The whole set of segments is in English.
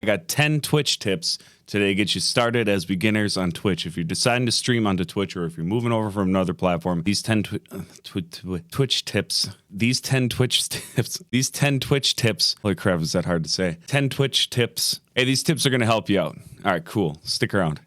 I got 10 Twitch tips today to get you started as beginners on Twitch. If you're deciding to stream onto Twitch, or if you're moving over from another platform, these 10 Twitch tips, holy crap, is that hard to say? 10 Twitch tips. Hey, these tips are going to help you out. All right, cool. Stick around.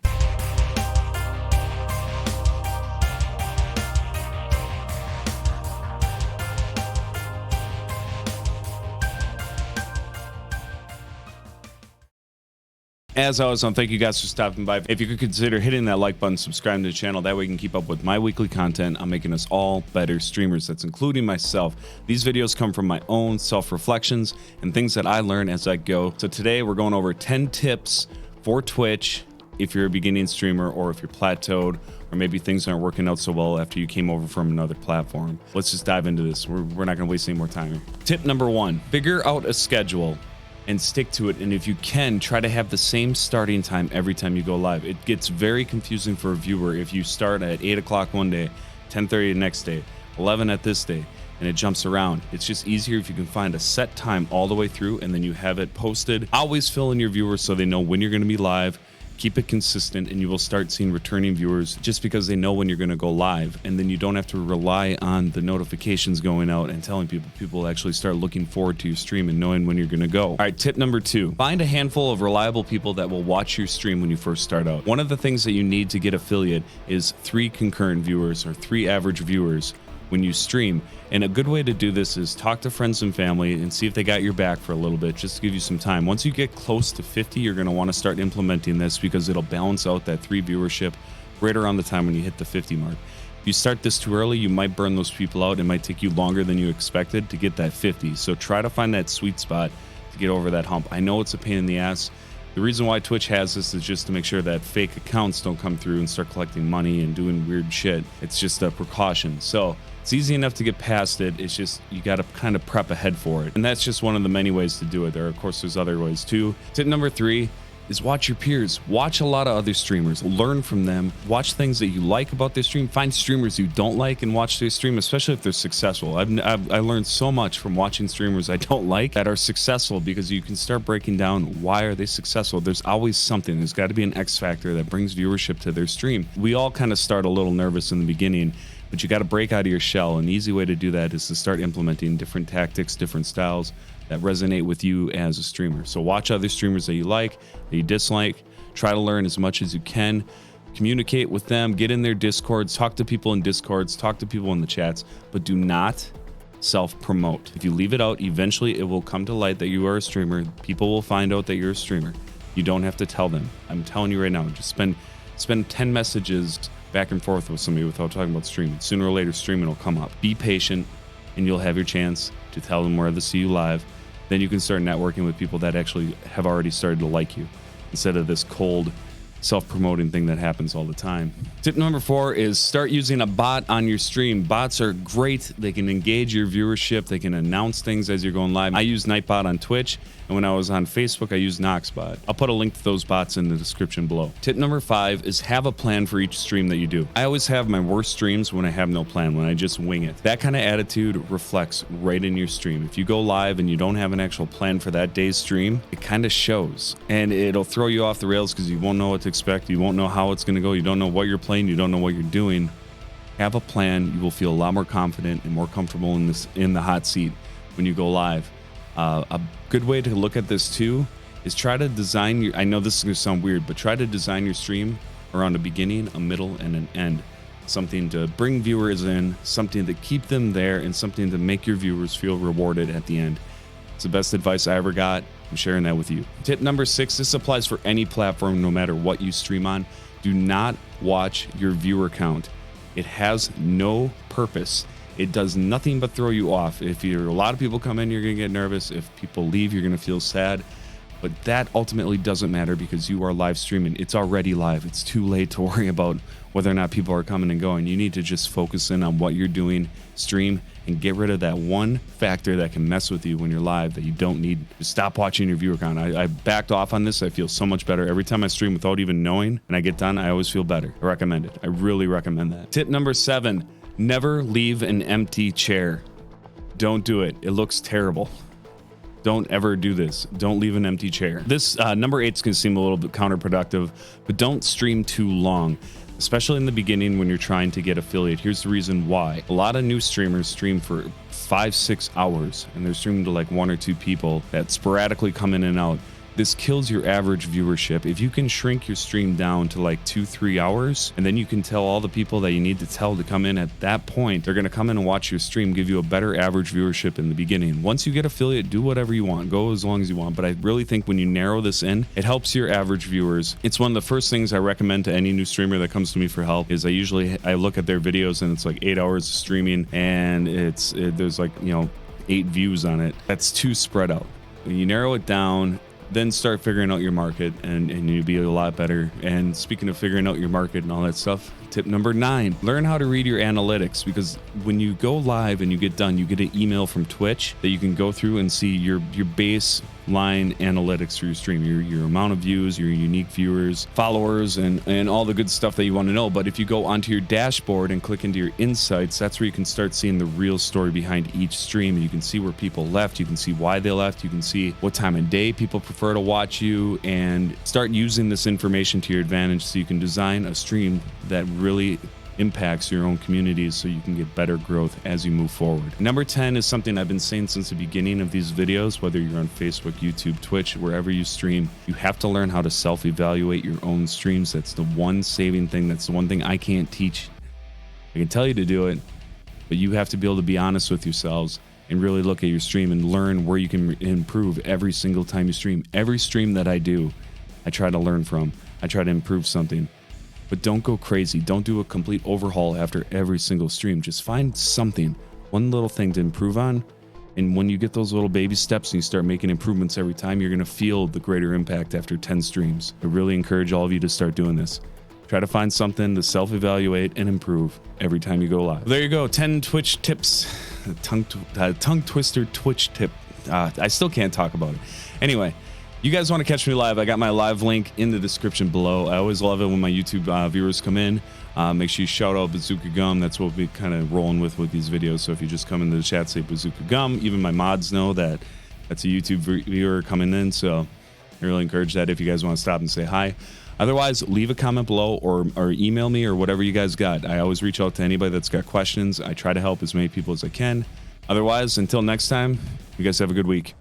As always, thank you guys for stopping by. If you could consider hitting that like button, subscribing to the channel, that way you can keep up with my weekly content on making us all better streamers. That's including myself. These videos come from my own self-reflections and things that I learn as I go. So today we're going over 10 tips for Twitch if you're a beginning streamer, or if you're plateaued, or maybe things aren't working out so well after you came over from another platform. Let's just dive into this. We're not going to waste any more time here. Tip number 1, figure out a schedule and stick to it. And if you can, try to have the same starting time every time you go live. It gets very confusing for a viewer if you start at 8 o'clock one day, 10:30 the next day, 11 at this day, and it jumps around. It's just easier if you can find a set time all the way through, and then you have it posted. Always fill in your viewers so they know when you're going to be live. Keep it consistent, and you will start seeing returning viewers just because they know when you're going to go live. And then you don't have to rely on the notifications going out and telling people. People actually start looking forward to your stream and knowing when you're going to go. All right, tip number 2, find a handful of reliable people that will watch your stream when you first start out. One of the things that you need to get affiliate is 3 concurrent viewers, or 3 average viewers when you stream. And a good way to do this is talk to friends and family and see if they got your back for a little bit, just to give you some time. Once you get close to 50, you're going to want to start implementing this, because it'll balance out that 3 viewership right around the time when you hit the 50 mark. If you start this too early, you might burn those people out. It might take you longer than you expected to get that 50. So try to find that sweet spot to get over that hump. I know it's a pain in the ass. The reason why Twitch has this is just to make sure that fake accounts don't come through and start collecting money and doing weird shit. It's just a precaution. So it's easy enough to get past it. It's just you got to kind of prep ahead for it. And that's just one of the many ways to do it. Of course, there's other ways too. Tip number 3 is watch your peers. Watch a lot of other streamers. Learn from them. Watch things that you like about their stream. Find streamers you don't like and watch their stream, especially if they're successful. I learned so much from watching streamers I don't like that are successful, because you can start breaking down why are they successful. There's always something. There's got to be an X factor that brings viewership to their stream. We all kind of start a little nervous in the beginning, but you got to break out of your shell. An easy way to do that is to start implementing different tactics, different styles that resonate with you as a streamer. So watch other streamers that you like, that you dislike. Try to learn as much as you can. Communicate with them. Get in their Discords. Talk to people in Discords. Talk to people in the chats. But do not self-promote. If you leave it out, eventually it will come to light that you are a streamer. People will find out that you're a streamer. You don't have to tell them. I'm telling you right now, just spend 10 messages back and forth with somebody without talking about streaming. Sooner or later, streaming will come up. Be patient, and you'll have your chance to tell them where to see you live. Then you can start networking with people that actually have already started to like you, instead of this cold self-promoting thing that happens all the time. Tip number 4 is start using a bot on your stream. Bots are great. They can engage your viewership. They can announce things as you're going live. I use Nightbot on Twitch, and when I was on Facebook, I used Noxbot. I'll put a link to those bots in the description below. Tip number 5 is have a plan for each stream that you do. I always have my worst streams when I have no plan, when I just wing it. That kind of attitude reflects right in your stream. If you go live and you don't have an actual plan for that day's stream, it kind of shows, and it'll throw you off the rails because you won't know what to expect. You won't know how it's going to go. You don't know what you're playing. You don't know what you're doing. Have a plan. You will feel a lot more confident and more comfortable in the hot seat when you go live. A good way to look at this too is try to design your, I know this is going to sound weird, but try to design your stream around a beginning, a middle, and an end. Something to bring viewers in, something to keep them there, and something to make your viewers feel rewarded at the end. It's the best advice I ever got. I'm sharing that with you. Tip number 6, this applies for any platform, no matter what you stream on. Do not watch your viewer count. It has no purpose. It does nothing but throw you off. If a lot of people come in, you're going to get nervous. If people leave, you're going to feel sad. But that ultimately doesn't matter, because you are live streaming. It's already live. It's too late to worry about whether or not people are coming and going. You need to just focus in on what you're doing, stream, and get rid of that one factor that can mess with you when you're live that you don't need. Just stop watching your viewer count. I backed off on this. I feel so much better. Every time I stream without even knowing and I get done, I always feel better. I recommend it. I really recommend that. Tip number 7, never leave an empty chair. Don't do it. It looks terrible. Don't ever do this. Don't leave an empty chair. This number 8 is going to seem a little bit counterproductive, but don't stream too long, especially in the beginning when you're trying to get affiliate. Here's the reason why. A lot of new streamers stream for 5-6 hours, and they're streaming to like 1 or 2 people that sporadically come in and out. This kills your average viewership. If you can shrink your stream down to like 2-3 hours, and then you can tell all the people that you need to tell to come in at that point, they're going to come in and watch your stream, give you a better average viewership in the beginning. Once you get affiliate, do whatever you want, go as long as you want. But I really think when you narrow this in, it helps your average viewers. It's one of the first things I recommend to any new streamer that comes to me for help. Is I look at their videos and it's like 8 hours of streaming, and there's like, you know, 8 views on it. That's too spread out. When you narrow it down, then start figuring out your market, and you'll be a lot better. And speaking of figuring out your market and all that stuff, tip number 9, learn how to read your analytics, because when you go live and you get done, you get an email from Twitch that you can go through and see your baseline analytics for your stream, your amount of views, your unique viewers, followers, and all the good stuff that you want to know. But if you go onto your dashboard and click into your insights, that's where you can start seeing the real story behind each stream. You can see where people left, you can see why they left, you can see what time of day people prefer to watch you, and start using this information to your advantage so you can design a stream that really impacts your own communities so you can get better growth as you move forward. Number 10 is something I've been saying since the beginning of these videos. Whether you're on Facebook, YouTube, Twitch, wherever you stream, you have to learn how to self-evaluate your own streams. That's the one saving thing. That's the one thing I can't teach. I can tell you to do it, but you have to be able to be honest with yourselves and really look at your stream and learn where you can improve every single time you stream. Every stream that I do, I try to learn from. I try to improve something. But don't go crazy. Don't do a complete overhaul after every single stream. Just find something, one little thing to improve on. And when you get those little baby steps and you start making improvements every time, you're going to feel the greater impact after 10 streams. I really encourage all of you to start doing this. Try to find something to self-evaluate and improve every time you go live. There you go. 10 Twitch tips. Tongue twister Twitch tip. I still can't talk about it. Anyway. You guys want to catch me live? I got my live link in the description below. I always love it when my YouTube viewers come in. Make sure you shout out Bazooka Gum. That's what we'll be kind of rolling with these videos. So if you just come into the chat, say Bazooka Gum. Even my mods know that that's a YouTube viewer coming in. So I really encourage that if you guys want to stop and say hi. Otherwise, leave a comment below or email me or whatever you guys got. I always reach out to anybody that's got questions. I try to help as many people as I can. Otherwise, until next time, you guys have a good week.